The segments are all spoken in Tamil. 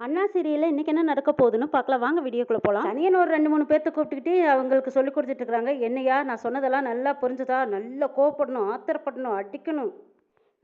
அண்ணா சீரியல்ல இன்னைக்கு என்ன நடக்க போகுதுன்னு பார்க்கலாம் வாங்க வீடியோக்குள்ள போலாம். தனியன் ஒரு 2 3 பேர்த்த கூப்பிட்டுக்கிட்டு அவங்களுக்கு சொல்லி கொடுத்துட்டு இருக்காங்க. என்னையா நான் சொன்னதெல்லாம் நல்லா புரிஞ்சுதா, நல்லா கோவப்படணும், ஆத்திரப்படணும், அடிக்கணும்,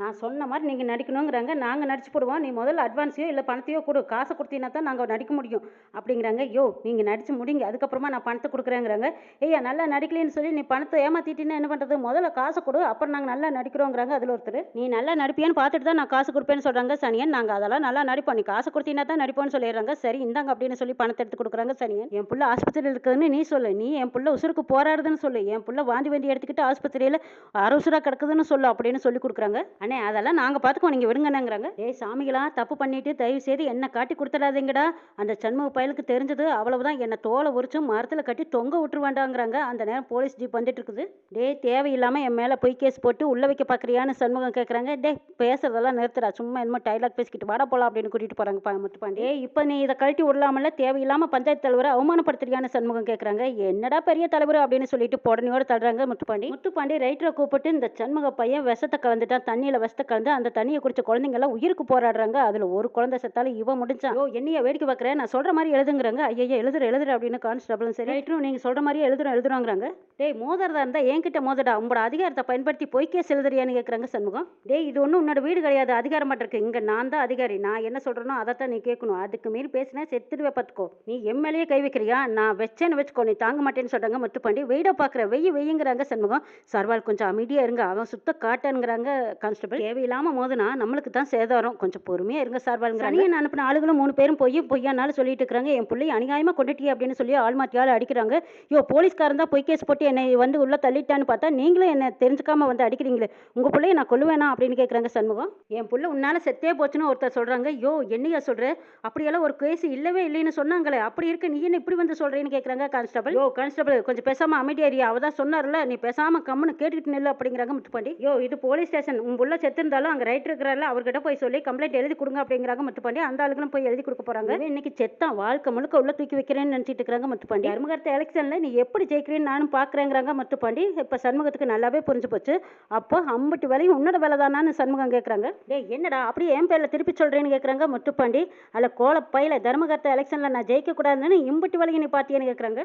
நான் சொன்ன மாதிரி நீங்கள் நடிக்கணுங்கிறாங்க. நாங்கள் நடிச்சு போடுவோம், நீ முதல்ல அட்வான்ஸையோ இல்லை பணத்தையோ கொடு, காசை கொடுத்தீங்கன்னா தான் நாங்கள் நடிக்க முடியும் அப்படிங்கிறாங்க. யோ நீங்கள் நடிச்சு முடிங்க, அதுக்கப்புறமா நான் பணத்தை கொடுக்குறேங்கிறாங்க. ஐயா நல்லா நடிக்கலன்னு சொல்லி நீ பணத்தை ஏமாத்திட்டீங்கன்னா என்ன பண்ணுறது, முதல்ல காசை கொடு, அப்புறம் நாங்கள் நல்லா நடிக்கிறோங்கிறாங்க. அதில் ஒருத்தர் நீ நல்லா நடிப்பியான்னு பார்த்துட்டு தான் நான் காசு கொடுப்பேன்னு சொல்கிறாங்க. சனியன் நாங்கள் அதெல்லாம் நல்லா நடிப்போம், நீ காசு கொடுத்தீங்கன்னா தான் நடிப்போம்னு சொல்லிடுறாங்க. சரி இந்தாங்க அப்படின்னு சொல்லி பணத்தை எடுத்து கொடுக்குறாங்க. சனியன் என் புள்ள ஆஸ்பத்திரியில் இருக்குதுன்னு நீ சொல்லு, நீ என் புள்ள உசுருக்கு போராடுதுன்னு சொல்லு, என் புள்ள வாந்தி எடுத்துக்கிட்டு ஆஸ்பத்திரியில் அரசுரா கிடக்குதுன்னு சொல்லு அப்படின்னு சொல்லி கொடுக்குறாங்க. அண்ணே அதெல்லாம் நாங்கள் பார்த்துக்குவோம், நீங்கள் விடுங்கண்ணங்கிறாங்க. ஏய் சாமிகளா, தப்பு பண்ணிட்டு தயவு செய்து என்ன காட்டி கொடுத்துடாதீங்கடா, அந்த சண்முக பயலுக்கு தெரிஞ்சது அவ்வளவுதான், என்னை தோலை உரிச்சு மரத்தில் கட்டி தொங்க விட்டுருவாண்டாங்கிறாங்க. அந்த நேரம் போலீஸ் ஜீப் வந்துட்டு இருக்குது. டே தேவையில்லாமல் என் மேலே பொய் கேஸ் போட்டு உள்ள வைக்க பார்க்குறியான்னு சண்முகம் கேட்குறாங்க. டே பேசுறதெல்லாம் நிறுத்துறா, சும்மா என்னமோ டைலாக் பேசிக்கிட்டு வாடா போலாம் அப்படின்னு கூட்டிகிட்டு போகிறாங்க முத்துப்பாண்டி. இப்போ நீ இதை கழட்டி விடலாமல்ல, தேவையில்லாமல் பஞ்சாயத்து தலைவரை அவமானப்படுத்துறியான்னு சண்முகம் கேட்குறாங்க. என்னடா பெரிய தலைவர் அப்படின்னு சொல்லிட்டு உடனேயோட தள்ளுறாங்க முத்துப்பாண்டி ரைட்டரை கூப்பிட்டு இந்த சண்முக பையன் விஷத்தை கலந்துட்டான், தண்ணியில் விஷத்தை கலந்து அந்த தண்ணியை குடிச்ச குழந்தைங்க எல்லாம் உயிருக்கு போராடுறாங்க. அதுல ஒரு குழந்தை செத்தாலும் இவன் முடிஞ்சான். ஓ என்னைய வேடிக்கை பார்க்குறேன், நான் சொல்ற மாதிரி எழுதுங்கிறாங்க. ஐயா எழுதுற அப்படின்னு கான்ஸ்டபிளும் சரி ரைட்டரும் நீங்க சொல்ற மாதிரி எழுதுறாங்கிறாங்க. டேய் மோதறதா இருந்தா என்கிட்ட மோதடா, உங்களோட அதிகாரத்தை பயன்படுத்தி பொய்க்கேஸ் எழுதுறியான்னு கேட்குறாங்க சண்முகம். டேய் இது ஒன்றும் உன்னோட வீடு கிடையாது, அதிகாரம் மட்டும் இருக்கு, இங்க நான் தான் அதிகாரி, நான் என்ன சொல்றேனோ அதைத்தான் நீ கேட்கணும், அதுக்கு மீறி பேசினா செத்துடுவே பார்த்துக்கோ, நீ எம்எல்ஏ கை வைக்கிறியா, நான் வச்சேன்னு வச்சுக்கோ, நீ தாங்க மாட்டேன்னு சொல்றாங்க முத்துப்பாண்டி. வெயிட பார்க்குற வெய்யுங்கிறாங்க சண்முகம். சர்வால் கொஞ்சம் அமைதியா இருங்க, அவன் சுத்த காட்டனுங்கிறாங்க கான்ஸ்டபிள். தேவையில்லாம மோதுனா நம்மளுக்கு தான் சேதாரம், கொஞ்சம் பொறுமையா இருங்க சார்பாளுங்கிறாங்க. சனியன் அனுப்பின ஆளுகளும் 3 பேரும் பொய்யானாலும் சொல்லிட்டு இருக்காங்க. என் பிள்ளை அநியாயமா கொண்டுட்டியே அப்படின்னு சொல்லி ஆள் மாற்றி ஆள் அடிக்கிறாங்க. யோ போலீஸ்காரன் தான் பொய் கேஸ் போட்டு என்னை வந்து உள்ள தள்ளிட்டான்னு பார்த்தா நீங்களும் என்ன தெரிஞ்சுக்காம வந்து அடிக்கிறீங்களே, உங்க பிள்ளைய நான் கொல்லுவேனா அப்படின்னு கேட்குறாங்க சண்முகம். என் பிள்ளை உன்னால செத்தே போச்சுன்னு ஒருத்தர் சொல்றாங்க. யோ என்னையா சொல்ற, அப்படியெல்லாம் ஒரு கேஸ் இல்லவே இல்லைன்னு சொன்னாங்களே, அப்படி இருக்க நீ என்ன இப்படி வந்து சொல்றேன்னு கேட்குறாங்க கான்ஸ்டபிள். யோ கான்ஸ்டபிள் கொஞ்சம் பேசாம அமைதியாரியா, அவதான் சொன்னார்ல, நீ பேசாம கம்முன்னு கேட்டுக்கிட்டு நில்லு அப்படிங்கிறாங்க முத்துப்பாண்டி. யோ இது போலீஸ் ஸ்டேஷன், உன் புள்ள செத்துருந்தாலும் அங்கே ரைட் இருக்கிறாரில்ல அவர்கிட்ட போய் சொல்லி கம்ப்ளைண்ட் எழுதி கொடுங்க அப்படிங்கிறாங்க முத்துப்பாண்டி. அந்த ஆளுகளும் போய் எழுதி கொடுக்க போறாங்க. இன்னைக்கு செத்தான், வாழ்க்கை முழுக்க உள்ள தூக்கி வைக்கிறேன்னு நினைச்சிட்டு இருக்காங்க முத்துப்பாண்டி. அருமகரத்தை எலெக்ஷன்ல நீ எப்படி ஜெயிக்கிறேன்னு நானும் பாக்குறேங்கிறாங்க முத்துப்பாண்டி. இப்ப சண்முகத்துக்கு நல்லாவே புரிஞ்சு போச்சு. அப்போ அம்பட்டு வேலையும் உன்னோட வேலை தானான்னு சண்முகம் கேட்கறாங்க. டேய் என்னடா அப்படியே என் பேர்ல திருப்பி சொல்றேன்னு கேட்கறாங்க முத்துப்பாண்டி. அல்ல கோலப்பையில தர்மகரத்தை எலெக்ஷன்ல நான் ஜெயிக்க கூடாதுன்னு இம்பட்டு வேலையை நீ பாத்தியன்னு கேட்கறாங்க.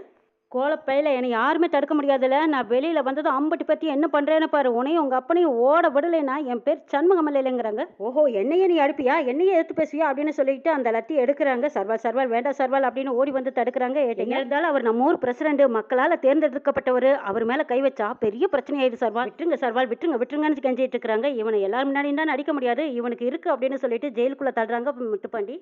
கோலப்பையில் என்னை யாருமே தடுக்க முடியாதுல்ல, நான் வெளியில் வந்ததும் அம்பட்டி பற்றி என்ன பண்ணுறேன்னு பாரு, உனையும் உங்கள் அப்பனையும் ஓட விடலைன்னா என் பேர் சண்முகம் இல்லைங்கிறாங்க. ஓஹோ என்னையே நீ அடிப்பியா, என்னையே எடுத்து பேசுவியா அப்படின்னு சொல்லிட்டு அந்த லத்தி எடுக்கிறாங்க. சர்வால் வேண்டாம் சர்வால் அப்படின்னு ஓடி வந்து தடுக்கிறாங்க. எங்க இருந்தாலும் அவர் நம்ம ஊர் பிரசிடண்ட், மக்களால் தேர்ந்தெடுக்கப்பட்டவர், அவர் மேலே கை வச்சா பெரிய பிரச்சனை ஆயிடுது. சர்வால் விட்டுருங்கன்னு கெஞ்சிட்டு இருக்கிறாங்க. இவனை எல்லாரும் முன்னாடியும் தான் அடிக்க முடியாது, இவனுக்கு இருக்கு அப்படின்னு சொல்லிட்டு ஜெயிலுக்குள்ளே தள்ளுறாங்க முத்துப்பாண்டி.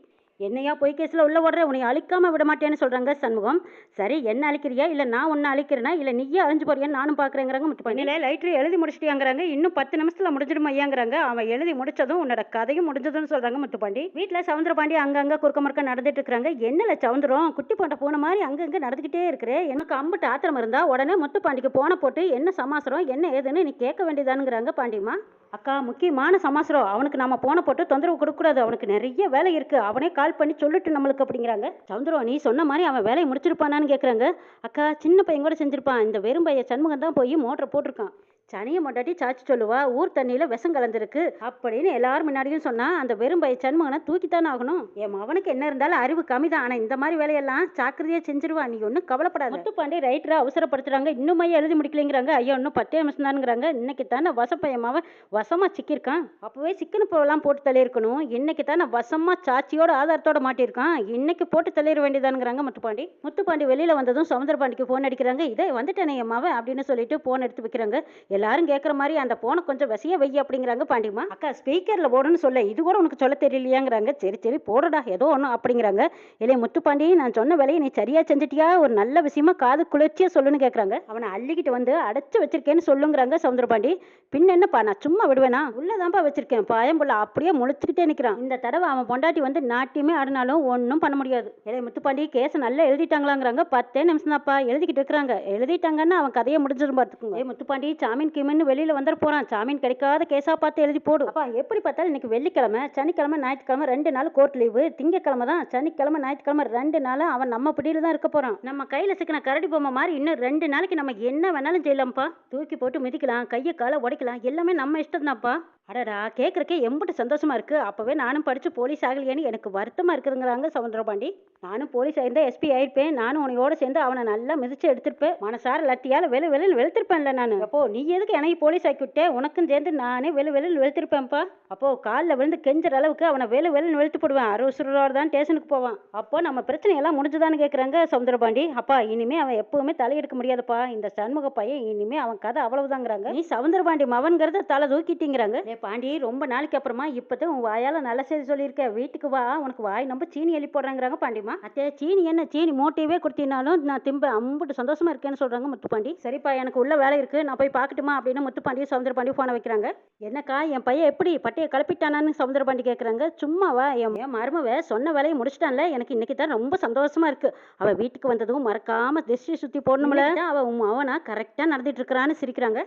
என்னையா பொய் கேஸில் உள்ள ஓடுற, உன்னை அழிக்காம விட மாட்டேன்னு சொல்கிறாங்க சண்முகம். சரி என்ன அழிக்கிறியா இல்லை நான் ஒன்று அழிக்கிறேன்னா இல்லை நீயே அழிஞ்சு போறியான்னு நானும் பார்க்குறேங்கிறாங்க முத்துப்பாண்டி. லைட்ரு எழுதி முடிச்சிட்டியாங்கிறாங்க. இன்னும் 10 நிமிஷத்தில் முடிஞ்சிடும் ஐயாங்கிறாங்க. அவன் எழுதி முடிச்சதும் உன்னோட கதையும் முடிஞ்சதுன்னு சொல்கிறாங்க முத்துப்பாண்டி. வீட்டில் சவுந்தரபாண்டி அங்கங்கே குறுக்க முறுக்க நடந்துட்டு இருக்கிறாங்க. என்னல சவுந்தரம் குட்டி போட்ட போன மாதிரி அங்கங்கே நடந்துக்கிட்டே இருக்கிறேன், எனக்கு அம்பட்டு ஆத்திரம் இருந்தா உடனே முத்துப்பாண்டிக்கு போன போட்டு என்ன சமாசரம் என்ன ஏதுன்னு நீ கேட்க வேண்டியதானுங்கிறாங்க பாண்டியம்மா. அக்கா முக்கியமான சமாசரம், அவனுக்கு நம்ம போன போட்டு தொந்தரவு கொடுக்கக்கூடாது, அவனுக்கு நிறைய வேலை இருக்கு, அவனே கால் பண்ணி சொல்லிட்டு நம்மளுக்கு அப்படிங்கிறாங்க. சவுந்தரம் நீ சொன்ன மாதிரி அவன் வேலையை முடிச்சிருப்பானான்னு கேட்குறாங்க. அக்கா சின்ன பையன் கூட செஞ்சிருப்பான், இந்த வெறும் பையன் சண்முகம் தான் போய் மோட்டரை போட்டிருக்கான், சனியை மொட்டாட்டி சாச்சி சொல்லுவா, ஊர் தண்ணியில் விஷம் கலந்துருக்கு அப்படின்னு எல்லாரும் முன்னாடியும் சொன்னா அந்த வெறும் பைய சண்முகனை தூக்கித்தானே ஆகணும். என் அவனுக்கு என்ன இருந்தாலும் அறிவு கம்மி தான், ஆனால் இந்த மாதிரி வேலையெல்லாம் ஜாக்கிரதையாக செஞ்சிருவா, நீ ஒன்றும் கவலைப்படாது. முத்துப்பாண்டி ரைட்டரை அவசரப்படுத்துறாங்க. இன்னும் மையம் எழுதி முடிக்கலைங்கிறாங்க. ஐயா இன்னும் 10 நிமிஷம் தானுங்கிறாங்க. இன்னைக்கு தானே வசப்பையமாவ வசமாக சிக்கியிருக்கான், அப்போவே சிக்கனு போலாம் போட்டு தள்ளியிருக்கணும், இன்னைக்கு தானே வசமாக சாட்சியோட ஆதாரத்தோட மாட்டியிருக்கான், இன்னைக்கு போட்டு தள்ளிட வேண்டியதானுங்கிறாங்க முத்துப்பாண்டி வெளியில் வந்ததும் சவுந்தரபாண்டிக்கு ஃபோன் அடிக்கிறாங்க. இதை வந்துட்டேனே எம்மாவை அப்படின்னு சொல்லிட்டு ஃபோன் எடுத்து வைக்கிறாங்க. எல்லாரும் கேட்குற மாதிரி அந்த போனை கொஞ்சம் விசைய வை அப்படிங்கிறாங்க பாண்டியம்மா. அக்கா ஸ்பீக்கரில் போடுன்னு சொல்ல, இது கூட உனக்கு சொல்ல தெரியலையாங்கிறாங்க. சரி போடுடா ஏதோ ஒன்றும் அப்படிங்கிறாங்க. இல்லையே முத்துப்பாண்டி நான் சொன்ன வேலையை நீ சரியா செஞ்சிட்டியா, ஒரு நல்ல விஷயமா காது குளிர்ச்சியா சொல்லுன்னு கேட்குறாங்க. அவனை அள்ளிக்கிட்டு வந்து அடைச்சு வச்சிருக்கேன்னு சொல்லுங்கிறாங்க சவுந்தரபாண்டி. பின் என்னப்பா நான் சும்மா விடுவேனா, உள்ளதான்ப்பா வச்சிருக்கேன், பயம்புள்ள அப்படியே முழிச்சுக்கிட்டே நிற்கிறான். இந்த தடவை அவன் பொண்டாட்டி வந்து நாட்டியமே ஆடினாலும் ஒன்றும் பண்ண முடியாது. இல்லையே முத்துப்பாண்டி கேஸ் நல்லா எழுதிட்டாங்களாங்கிறாங்க. 10 நிமிஷம் தான்ப்பா எழுதிக்கிட்டு இருக்கிறாங்க, எழுதிட்டாங்கன்னா அவன் கதையை முடிஞ்சிடும் பார்த்துக்குங்க. முத்துப்பாண்டி சாமி கிமன்னு வெளியில வந்துட போறான், ஜாமீன் கிடைக்காத கேஸா பார்த்து எழுதி போடு. அப்பா எப்படி பார்த்தாலும் இன்னைக்கு வெள்ளிக்கிழமை சனிக்கிழமை ஞாயிற்றுக்கிழமை 2 நாள் கோர்ட் லீவு, திங்கக்கிழமை தான், சனிக்கிழமை ஞாயிற்றுக்கிழமை 2 நாள் அவன் நம்ம பிடியில தான் இருக்க போறான். நம்ம கையில சிக்கின கரடி பொம்மை மாதிரி இன்னும் 2 நாளைக்கு நம்ம என்ன வேணாலும் செய்யலாம்ப்பா, தூக்கி போட்டு மிதிக்கலாம், கையை காலை உடைக்கலாம், எல்லாமே நம்ம இஷ்டம் தான்ப்பா. அடடா! கேட்கறக்கே எம்புட்டு சந்தோஷமா இருக்கு. அப்பவே நானும் படிச்சு போலீஸ் ஆகலையேன்னு எனக்கு வருத்தமா இருக்குதுங்கிறாங்க சவுந்தரபாண்டி. நானும் போலீஸ் ஆயிருந்தா எஸ்பி ஆயிருப்பேன். நானும் உன்னையோட சேர்ந்து அவனை நல்லா மிதிச்சு எடுத்திருப்பேன். மனசார லத்தியால வெளு வெளுன்னு வெளுத்திருப்பேன்ல நானு. அப்போ நீ எதுக்கு என்னைய போலீஸ் ஆக்கி விட்ட? உனக்கும் சேர்ந்து நானே வெளு வெளுன்னு வெளுத்திருப்பேன்ப்பா. அப்போ காலில் விழுந்து கெஞ்சுற அளவுக்கு அவனை வெளு வெளுன்னு வெளுத்து போடுவேன். அறுசுரோட தான் ஸ்டேஷனுக்கு போவான். அப்போ நம்ம பிரச்சனை எல்லாம் முடிஞ்சுதான்னு கேட்குறாங்க சவுந்தரபாண்டி. அப்பா இனிமே அவன் எப்பவுமே தலையெடுக்க முடியாதுப்பா. இந்த சண்முக பையன் இனிமே அவன் கதை அவ்வளவுதாங்கிறாங்க. நீ சவுந்தரபாண்டி மவன்கிறத தலை தூக்கிட்டீங்கிறாங்க. பாண்டி ரொம்ப நாளைக்கு அப்புறமா இப்பதான் உன் வாயால நல்ல செய்தி சொல்லியிருக்க. வீட்டுக்கு வா, உனக்கு வாய் நம்ம சீனி எழுப்பி போடுறாங்கிறாங்க பாண்டிமா. அத்தே சீனி என்ன சீனி மோட்டிவே கொடுத்தினாலும் நான் திம்ப அம்புட்டு சந்தோஷமா இருக்கேன்னு சொல்றாங்க முத்துப்பாண்டி. சரிப்பா எனக்கு உள்ள வேலை இருக்கு, நான் போய் பார்க்கட்டுமா அப்படின்னு முத்துப்பாண்டி சவுந்தரபாண்டி போன வைக்கிறாங்க. என்னக்கா என் பையன் எப்படி பட்டையை கிளப்பிட்டானான்னு சவுந்தரபாண்டி கேட்குறாங்க. சும்மாவா என் மருமவ சொன்ன வேலையை முடிச்சிட்டான்ல, எனக்கு இன்னைக்கு தான் ரொம்ப சந்தோஷமா இருக்கு. அவ வீட்டுக்கு வந்ததும் மறக்காம திருஷ்டி சுத்தி போடணும்ல, அவ அவனா கரெக்டா நடந்துட்டு இருக்கிறான்னு சிரிக்கிறாங்க.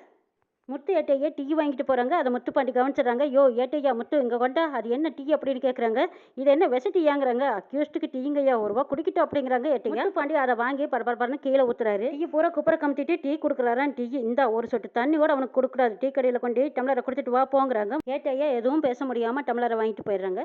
முத்து ஏட்டையா டீ வாங்கிட்டு போகிறாங்க. அதை முத்துப்பாண்டி கவனிச்சிடுறாங்க. யோ ஏட்டையா முத்து இங்கே கொண்டா, அது என்ன டீ அப்படின்னு கேட்குறாங்க. இது என்ன விச டீயாங்கிறாங்க. அக்யூஸ்டுக்கு டீங்கய்யா, ஒரு ரூபா குடிக்கிட்டோம் அப்படிங்கிறாங்க ஏட்டையா. முத்துப்பாண்டி அதை வாங்கி பரபரன்னு கீழே ஊற்றுறாரு. டீ பூரா குப்பரை கமுத்திட்டு டீ கொடுக்குறாரான். டீ இந்த ஒரு சொட்டு தண்ணி கூட அவனுக்கு கொடுக்கூடாது. டீ கடையில் கொண்டு டம்ளரை கொடுத்துட்டு வா போங்கிறாங்க. ஏட்டையா எதுவும் பேச முடியாமல் டம்ளரை வாங்கிட்டு போயிடுறாங்க.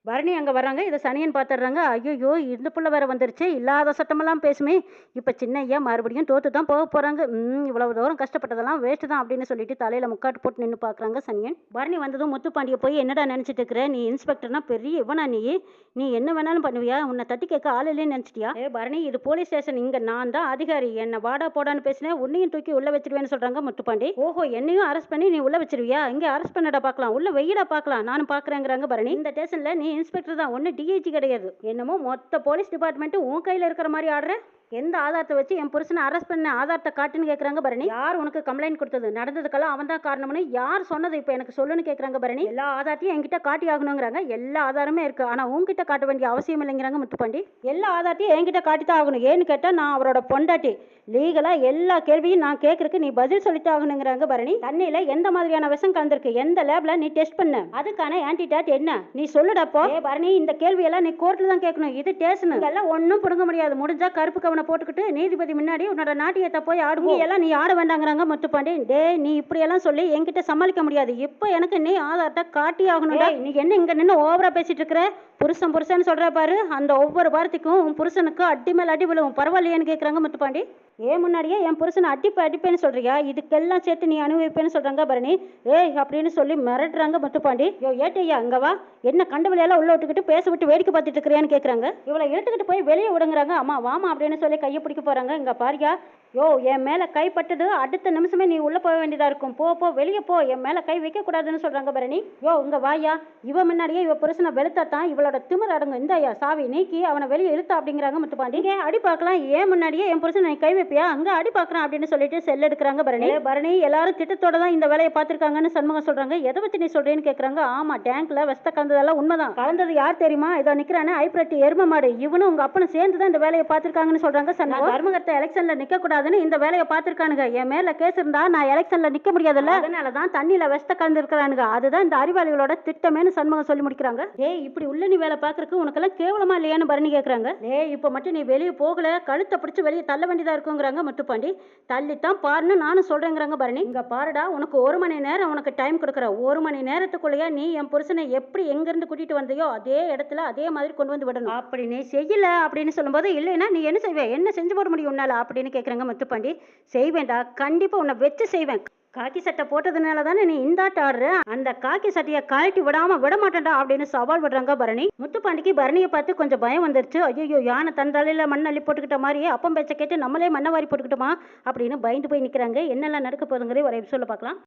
பரணி அங்கே வர்றாங்க. இதை சனியன் பார்த்துடுறாங்க. ஐயோ இந்த புள்ள வேற வந்துருச்சு, இல்லாத சட்டமெல்லாம் பேசுமே. இப்போ சின்ன ஐயா மறுபடியும் தோற்று தான் போக போகிறாங்க. இவ்வளவு தூரம் கஷ்டப்பட்டதெல்லாம் வேஸ்ட்டு தான் அப்படின்னு சொல்லிட்டு தலையில் முக்காட்டு போட்டு நின்று பார்க்குறாங்க சனியன். பரணி வந்ததும் முத்துப்பாண்டியை போய் என்னடா நினச்சிட்டு இருக்கிற, நீ இன்ஸ்பெக்டர்னா பெரிய இவனா நீ என்ன வேணாலும் பண்ணுவியா, உன்னை தட்டி கேட்க ஆள் இல்லைன்னு நினச்சிட்டியா? பரணி இது போலீஸ் ஸ்டேஷன், இங்கே நான் தான் அதிகாரி. என்னை வாடா போடான்னு பேசினேன், உன்னையும் தூக்கி உள்ள வச்சிருவேன்னு சொல்கிறாங்க முத்துப்பாண்டி. ஓஹோ என்னையும் அரெஸ்ட் பண்ணி நீ உள்ள வச்சிருவியா? இங்கே அரெஸ்ட் பண்ணடா பார்க்கலாம், உள்ள வெயிடா பார்க்கலாம், நானும் பார்க்குறேங்கிறாங்க பரணி. இந்த ஸ்டேஷனில் நீ இன்ஸ்பெக்டர் தான், ஒன்று டிஐஜி கிடையாது. என்னமோ மொத்த போலீஸ் டிபார்ட்மெண்ட்டு உன் கையில் இருக்கிற மாதிரி ஆடுற. எந்த ஆதாரத்தை வச்சு என் புருஷனை அரெஸ்ட் பண்ண ஆதாரத்தை காட்டுன்னு கேட்குறாங்க பரணி. யார் உனக்கு கம்ப்ளைண்ட் கொடுத்தது, நடந்ததுக்கெல்லாம் அவன் தான் காரணம்னு யார் சொன்னது இப்போ எனக்கு சொல்லுன்னு கேட்குறாங்க பரணி. எல்லா ஆதாரத்தையும் என்கிட்ட காட்டி ஆகணுங்கிறாங்க. எல்லா ஆதாரமே இருக்கு, ஆனால் உங்ககிட்ட காட்ட வேண்டிய அவசியம் இல்லைங்கிறாங்க முத்துப்பாண்டி. எல்லா ஆதாரத்தையும் என்கிட்ட காட்டி தான் ஆகணும். ஏன்னு கேட்டால் நான் அவரோட பொண்டாட்டி. லீகலாக எல்லா கேள்வியும் நான் கேட்கறதுக்கு நீ பதில் சொல்லிட்டு ஆகணுங்கிறாங்க பரணி. தண்ணியில் எந்த மாதிரியான விஷம் கலந்துருக்கு, எந்த லேப்ல நீ டெஸ்ட் பண்ண, அதுக்கான ஆன்டிடாட் என்ன, நீ சொல்லுடாப்போ. பரணி இந்த கேள்வியெல்லாம் நீ கோர்ட்டில் தான் கேட்கணும், இது ஸ்டேஷன். இதெல்லாம் ஒன்றும் பிடுங்க முடியாது. முடிஞ்சா கருப்பு கவனை போட்டுக்கிட்டு நீதிபதி முன்னாடி உன்னோட நாட்டியத்தை போய் ஆடுங்க. எல்லாம் நீ ஆட வேண்டாங்கிறாங்க முத்துப்பாண்டி. டே நீ இப்படி எல்லாம் சொல்லி என்கிட்ட சமாளிக்க முடியாது. இப்போ எனக்கு நீ ஆதாரத்தை காட்டி ஆகணும்டா. நீ என்ன இங்க நின்று ஓவரா பேசிட்டு இருக்கிற? புருஷன் சொல்ற பாரு, அந்த ஒவ்வொரு வாரத்துக்கும் உன் புருஷனுக்கு அடி மேல அடி விழுவும், பரவாயில்லையேன்னு கேட்குறாங்க முத்துப்பாண்டி. ஏன் முன்னாடியே என் புருஷனை அடிப்பேன்னு சொல்றியா, இதுக்கெல்லாம் சேர்த்து நீ அனுபவிப்பேன்னு சொல்றாங்க பரணி. ஏய் அப்படின்னு சொல்லி மிரட்டுறாங்க முத்துப்பாண்டி. யோ ஏட்டையா அங்க வா, என்ன கண்டவளையெல்லாம் உள்ள விட்டுக்கிட்டு பேச விட்டு வேடிக்கை பார்த்துட்டு இருக்கிறியான்னு கேட்குறாங்க. இவளை இழுத்துக்கிட்டு போய் வெளியே விடுங்கிறாங்க. அம்மா வாமா அப்படின்னு சொல்லி கையை பிடிக்க போறாங்க. இங்க பாரியா, யோ என் மேல கைப்பட்டது அடுத்த நிமிஷமே நீ உள்ள போக வேண்டியதா இருக்கும். போ வெளியே போ, என் மேல கை வைக்க கூடாதுன்னு சொல்றாங்க பரணி. யோ இங்க வாயா, இவ முன்னாடியே இவ புருஷனை வெளுத்தாத்தான் இவளோட திமிர் அடங்கும். இந்த ஐயா சாவி நீக்கி அவனை வெளியே இழுத்தா அப்படிங்கிறாங்க முத்துப்பாண்டி. அடி பார்க்கலாம், ஏன் முன்னாடியே என் புருஷனை கை வைப்பியா, அங்க அடி பார்க்கறான் அப்படின்னு சொல்லிட்டு செல் எடுக்கிறாங்க பரணி. பரணி எல்லாரும் திட்டத்தோட தான் இந்த வேலையை பார்த்திருக்காங்கன்னு சண்முகம் சொல்றாங்க. எதை வச்சு நீ சொல்றேன்னு கேட்கறாங்க. ஆமா டேங்க்ல வெஸ்த கலந்ததெல்லாம் உண்மைதான். கலந்தது யார் தெரியுமா, இதோ நிக்கிறானே ஐப்ரட்டி எரும மாடு, இவனும் உங்க அப்பனும் சேர்ந்து தான் இந்த வேலையை பார்த்திருக்காங்கன்னு சொல்றாங்க சண்முகம். தர்மகர்த்த எலெக்ஷன்ல நிக்க கூடாதுன்னு இந்த வேலையை பார்த்திருக்கானுங்க. என் மேல கேஸ் இருந்தா நான் எலெக்ஷன்ல நிக்க முடியாதுல்ல, அதனாலதான் தண்ணியில வெஸ்த கலந்து இருக்கிறானுங்க. அதுதான் இந்த அறிவாளிகளோட திட்டமேனு சண்முகம் சொல்லி முடிக்கிறாங்க. ஏய் இப்படி உள்ள நீ வேலை பார்க்கறதுக்கு உனக்கெல்லாம் கேவலமா இல்லையான்னு பரணி கேட்கறாங்க. ஏய் இப்ப மட்டும் நீ வெளியே போகல, கழுத்தை பிடிச்சு வெளியே தள்ள வேண்டியதா இருக்குங்கிறாங்க முத்துப்பாண்டி. தள்ளித்தான் பாருன்னு நானும் சொல்றேங்கிறாங்க பரணி. இங்க பாருடா, உனக்கு 1 மணி நேரம் உனக்கு டைம் கொடுக்குற. 1 மணி நேரத்துக்குள்ளேயே நீ என் புருஷனை எப்படி எங்கிருந்து கூட்டிட்டு வந்தையோ அதே இடத்துல அதே மாதிரி கொண்டு வந்து விடணும். அப்படி நீ செய்யல அப்படின்னு சொல்லும்போது, இல்லைன்னா நீ என்ன செய்வே, என்ன செஞ்சு போட முடியும் உன்னால அப்படின்னு கேட்குறாங்க முத்துப்பாண்டி. செய்வேண்டா, கண்டிப்பா உன்னை வச்சு செய்வேன். காக்கி சட்டை போட்டதுனால தானே நீ இந்தாட்ட ஆடுற, அந்த காக்கி சட்டையை கழட்டி விட மாட்டேன்டா அப்படின்னு சவால் விடுறாங்க பரணி. முத்துப்பாண்டிக்கு பரணியை பார்த்து கொஞ்சம் பயம் வந்துருச்சு. ஐயோ யானை தன் தலையில மண் அள்ளி போட்டுக்கிட்ட மாதிரியே அப்பம் பேச்ச கேட்டு நம்மளே மண்ணை வாரி போட்டுக்கிட்டோமா அப்படின்னு பயந்து போய் நிற்கிறாங்க. என்னெல்லாம் நடக்க போகுதுங்கிறே ஒரு எபிசோட பார்க்கலாம்.